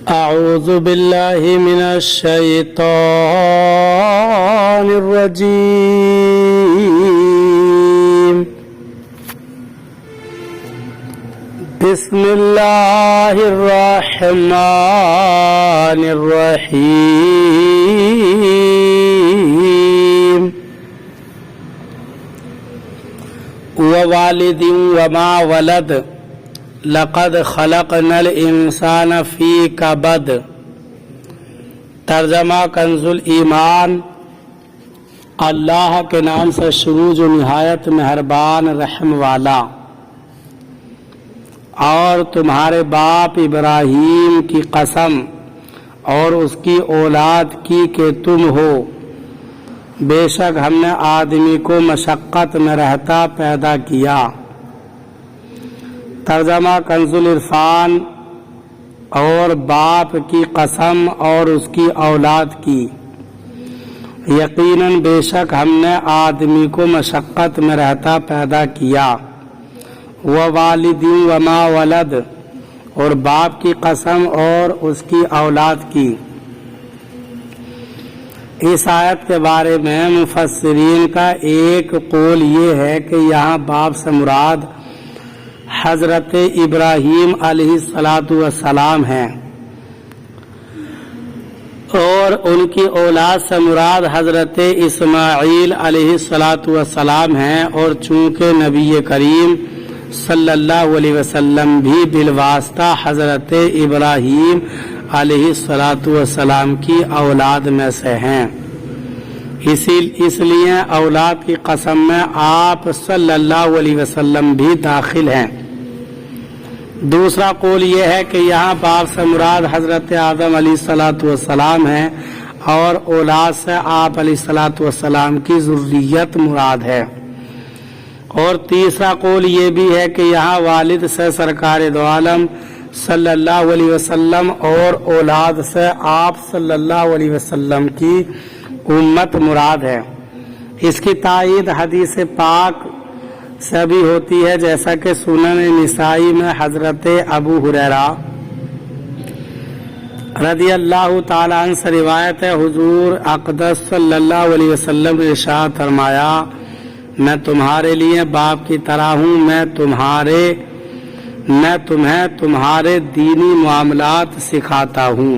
أعوذ بالله من الشيطان الرجيم. بسم الله الرحمن الرحيم. ووالد وما ولد لقد خلقنا الانسان فی کبد. ترجمہ کنز الایمان. اللہ کے نام سے شروع جو نہایت مہربان رحم والا. اور تمہارے باپ ابراہیم کی قسم اور اس کی اولاد کی کہ تم ہو، بے شک ہم نے آدمی کو مشقت میں رہتا پیدا کیا. ترجمہ کنز العرفان. اور باپ کی قسم اور اس کی اولاد کی، یقیناً بے شک ہم نے آدمی کو مشقت میں رہتا پیدا کیا. ووالد وما ولد، اور باپ کی قسم اور اس کی اولاد کی. اس آیت کے بارے میں مفسرین کا ایک قول یہ ہے کہ یہاں باپ سے مراد حضرت ابراہیم علیہ السلام ہیں، اور ان کی اولاد سے مراد حضرت اسماعیل علیہ السلام ہیں. اور چونکہ نبی کریم صلی اللہ علیہ وسلم بھی بالواسطہ حضرت ابراہیم علیہ السلام کی اولاد میں سے ہیں، اس لیے اولاد کی قسم میں آپ صلی اللہ علیہ وسلم بھی داخل ہیں. دوسرا قول یہ ہے کہ یہاں باپ سے مراد حضرت آدم علیہ السلام ہیں، اور اولاد سے آپ علیہ السلام کی ذریت مراد ہے. اور تیسرا قول یہ بھی ہے کہ یہاں والد سے سرکار دو عالم صلی اللہ علیہ وسلم اور اولاد سے آپ صلی اللہ علیہ وسلم کی امت مراد ہے. اس کی تائید حدیث پاک سے بھی ہوتی ہے، جیسا کہ سنن نسائی میں حضرت ابو ہریرہ رضی اللہ تعالیٰ عنہ سے روایت ہے، حضور اقدس صلی اللہ علیہ وسلم نے ارشاد فرمایا، میں تمہارے لیے باپ کی طرح ہوں، میں تمہیں تمہارے دینی معاملات سکھاتا ہوں.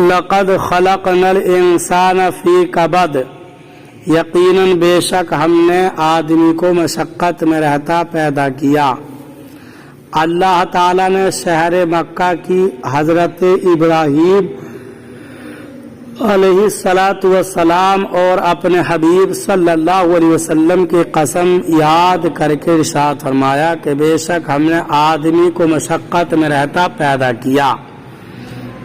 لقد خلقنا الانسان فی کبد، یقیناً بے شک ہم نے آدمی کو مشقت میں رہتا پیدا کیا. اللہ تعالیٰ نے شہر مکہ کی حضرت ابراہیم علیہ السلام اور اپنے حبیب صلی اللہ علیہ وسلم کی قسم یاد کر کے ارشاد فرمایا کہ بے شک ہم نے آدمی کو مشقت میں رہتا پیدا کیا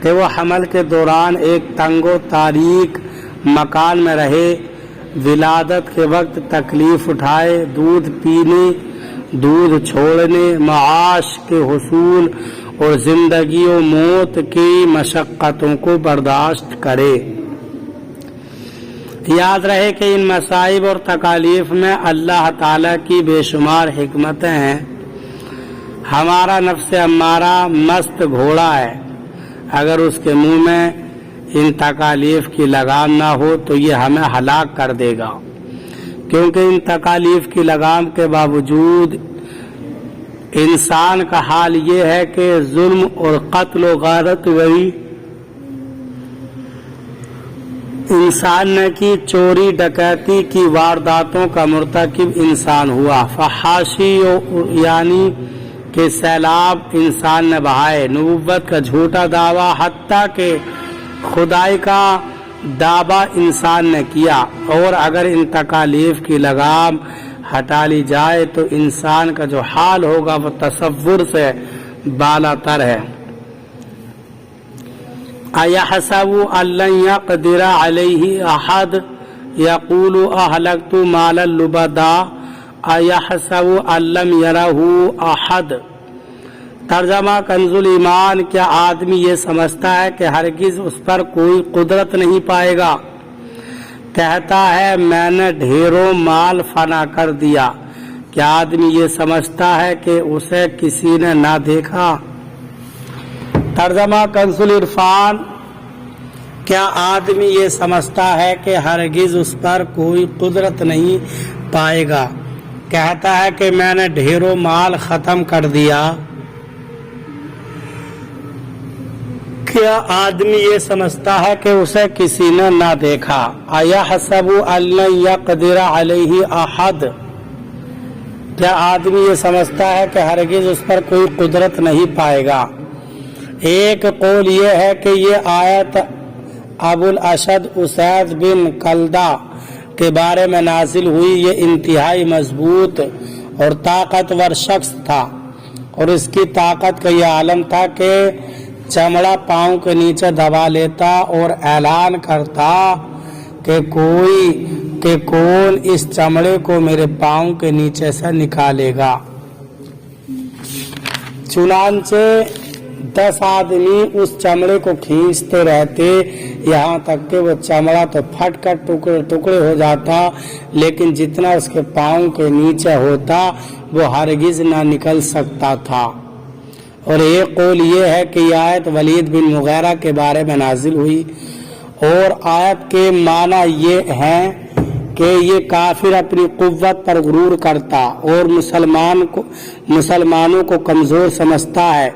کہ وہ حمل کے دوران ایک تنگ و تاریک مکان میں رہے، ولادت کے وقت تکلیف اٹھائے، دودھ پینے، دودھ چھوڑنے، معاش کے حصول اور زندگی و موت کی مشقتوں کو برداشت کرے. یاد رہے کہ ان مصائب اور تکالیف میں اللہ تعالیٰ کی بے شمار حکمتیں ہیں. ہمارا نفس امارہ مست گھوڑا ہے، اگر اس کے منہ میں ان تکالیف کی لگام نہ ہو تو یہ ہمیں ہلاک کر دے گا، کیونکہ ان تکالیف کی لگام کے باوجود انسان کا حال یہ ہے کہ ظلم اور قتل و غارت وہی انسان نے کی، چوری ڈکیتی کی وارداتوں کا مرتکب انسان ہوا، فحاشی یعنی کہ سیلاب انسان نے بہائے، نبوت کا جھوٹا دعویٰ حتیٰ کہ خدائی کا دعویٰ انسان نے کیا. اور اگر ان تکالیف کی لگام ہٹا لی جائے تو انسان کا جو حال ہوگا وہ تصور سے بالا تر ہے. اَيَحْسَبُ أَن لَّن يَقْدِرَ عَلَيْهِ أَحَدٌ يَقُولُ أَهْلَكْتُ مَالًا لُبَدًا اَيَحْسَبُ أَن لَّمْ يَرَهُ أَحَدٌ. ترجمہ کنز الایمان. کیا آدمی یہ سمجھتا ہے کہ ہرگز اس پر کوئی قدرت نہیں پائے گا؟ کہتا ہے میں نے ڈھیروں مال فنا کر دیا، کیا آدمی یہ سمجھتا ہے کہ اسے کسی نے نہ دیکھا؟ ترجمہ کنز العرفان، کیا آدمی یہ سمجھتا ہے کہ ہرگز اس پر کوئی قدرت نہیں پائے گا؟ کہتا ہے کہ میں نے ڈھیروں مال ختم کر دیا۔ کیا آدمی یہ سمجھتا ہے کہ اسے کسی نے نہ دیکھا؟ ایحسب ان لن یقدر علیہ احد، کیا آدمی یہ سمجھتا ہے کہ ہرگز اس پر کوئی قدرت نہیں پائے گا؟ ایک قول یہ ہے کہ یہ آیت ابو الاشد اسید بن کلدہ کے بارے میں نازل ہوئی۔ یہ انتہائی مضبوط اور طاقتور شخص تھا، اور اس کی طاقت کا یہ عالم تھا کہ چمڑا پاؤں کے نیچے دبا لیتا اور اعلان کرتا کہ کون اس چمڑے کو میرے پاؤں کے نیچے سے نکالے گا۔ چنانچہ 10 آدمی اس چمڑے کو کھینچتے رہتے، یہاں تک کہ وہ چمڑا تو پھٹ کر ٹکڑے ٹکڑے ہو جاتا، لیکن جتنا اس کے پاؤں کے نیچے ہوتا وہ ہرگز نہ نکل سکتا تھا۔ اور ایک قول یہ ہے کہ یہ آیت ولید بن مغیرہ کے بارے میں نازل ہوئی، اور آیت کے معنی یہ ہیں کہ یہ کافر اپنی قوت پر غرور کرتا اور مسلمانوں کو کمزور سمجھتا ہے۔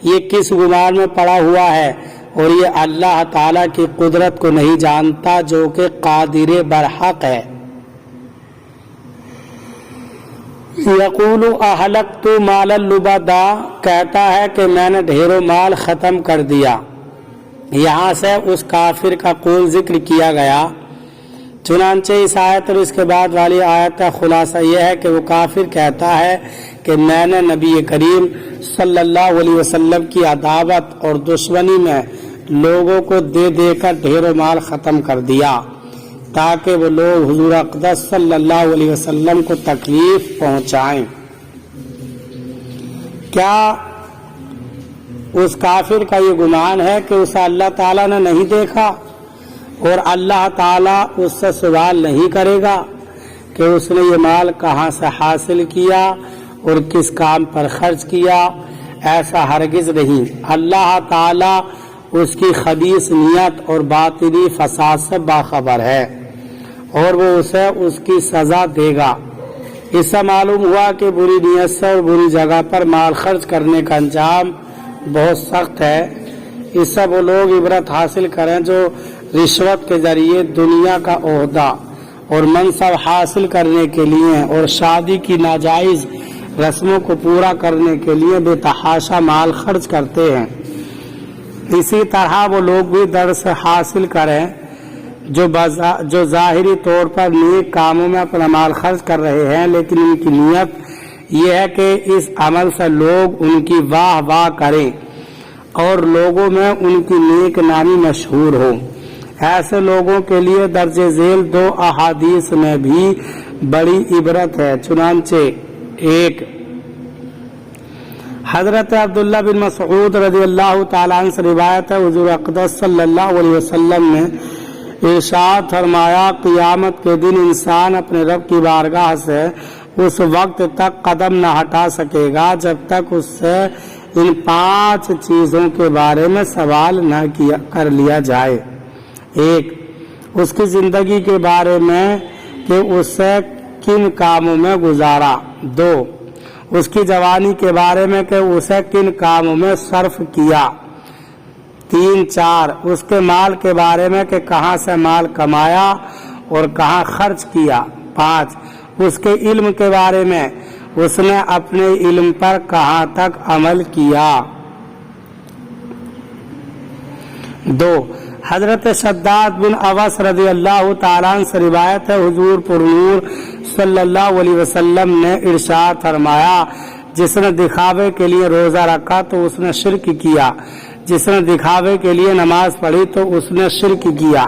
یہ کس گمان میں پڑا ہوا ہے، اور یہ اللہ تعالیٰ کی قدرت کو نہیں جانتا جو کہ قادر برحق ہے۔ یقول اہلکت مالا لبدا، کہتا ہے کہ میں نے ڈھیروں مال ختم کر دیا۔ یہاں سے اس کافر کا قول ذکر کیا گیا۔ چنانچہ اس آیت اور اس کے بعد والی آیت کا خلاصہ یہ ہے کہ وہ کافر کہتا ہے کہ میں نے نبی کریم صلی اللہ علیہ وسلم کی عداوت اور دشمنی میں لوگوں کو دے دے کر ڈھیروں مال ختم کر دیا تاکہ وہ لوگ حضور اقدس صلی اللہ علیہ وسلم کو تکلیف پہنچائیں۔ کیا اس کافر کا یہ گمان ہے کہ اسے اللہ تعالیٰ نے نہیں دیکھا، اور اللہ تعالیٰ اس سے سوال نہیں کرے گا کہ اس نے یہ مال کہاں سے حاصل کیا اور کس کام پر خرچ کیا؟ ایسا ہرگز نہیں۔ اللہ تعالیٰ اس کی خبیث نیت اور باطنی فساد سے باخبر ہے، اور وہ اسے اس کی سزا دے گا۔ اس سے معلوم ہوا کہ بری نیت سے اور بری جگہ پر مال خرچ کرنے کا انجام بہت سخت ہے۔ اس سے وہ لوگ عبرت حاصل کریں جو رشوت کے ذریعے دنیا کا عہدہ اور منصب حاصل کرنے کے لیے اور شادی کی ناجائز رسموں کو پورا کرنے کے لیے بے تحاشا مال خرچ کرتے ہیں۔ اسی طرح وہ لوگ بھی درس حاصل کریں جو ظاہری طور پر نیک کاموں میں اپنا مال خرچ کر رہے ہیں، لیکن ان کی نیت یہ ہے کہ اس عمل سے لوگ ان کی واہ واہ کریں اور لوگوں میں ان کی نیک نامی مشہور ہو۔ ایسے لوگوں کے لیے درج ذیل 2 احادیث میں بھی بڑی عبرت ہے۔ چنانچہ ایک حضرت عبداللہ بن مسعود رضی اللہ تعالیٰ عنہ سے روایت ہے، حضور اقدس صلی اللہ علیہ وسلم نے ارشاد فرمایا، قیامت کے دن انسان اپنے رب کی بارگاہ سے اس وقت تک قدم نہ ہٹا سکے گا جب تک اس سے ان 5 چیزوں کے بارے میں سوال نہ کر لیا جائے۔ 1، اس کی زندگی کے بارے میں کہ اس سے کن کاموں میں گزارا۔ 2، اس کی جوانی کے بارے میں کہ اسے کن کاموں میں صرف کیا۔ 3، 4، اس کے مال کے بارے میں کہ کہاں سے مال کمایا اور کہاں خرچ کیا۔ 5، اس کے علم کے بارے میں اس نے اپنے علم پر کہاں تک عمل کیا۔ 2، حضرت شداد بن اوس رضی اللہ تعالیٰ عنہ سے روایت ہے، حضور پرنور صلی اللہ علیہ وسلم نے ارشاد فرمایا، جس نے دکھاوے کے لیے روزہ رکھا تو اس نے شرک کیا، جس نے دکھاوے کے لیے نماز پڑھی تو اس نے شرک کیا،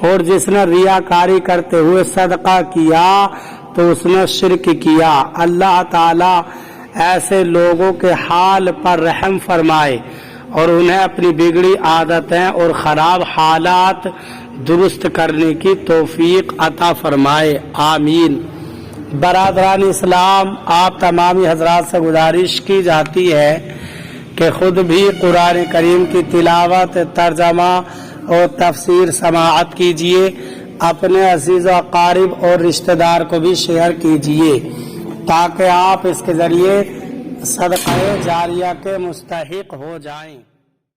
اور جس نے ریاکاری کرتے ہوئے صدقہ کیا تو اس نے شرک کیا۔ اللہ تعالی ایسے لوگوں کے حال پر رحم فرمائے اور انہیں اپنی بگڑی عادتیں اور خراب حالات درست کرنے کی توفیق عطا فرمائے، آمین۔ برادران اسلام، آپ تمامی حضرات سے گزارش کی جاتی ہے کہ خود بھی قرآن کریم کی تلاوت، ترجمہ اور تفسیر سماعت کیجیے، اپنے عزیز و اقارب اور رشتہ دار کو بھی شیئر کیجیے تاکہ آپ اس کے ذریعے صدقہ جاریہ کے مستحق ہو جائیں۔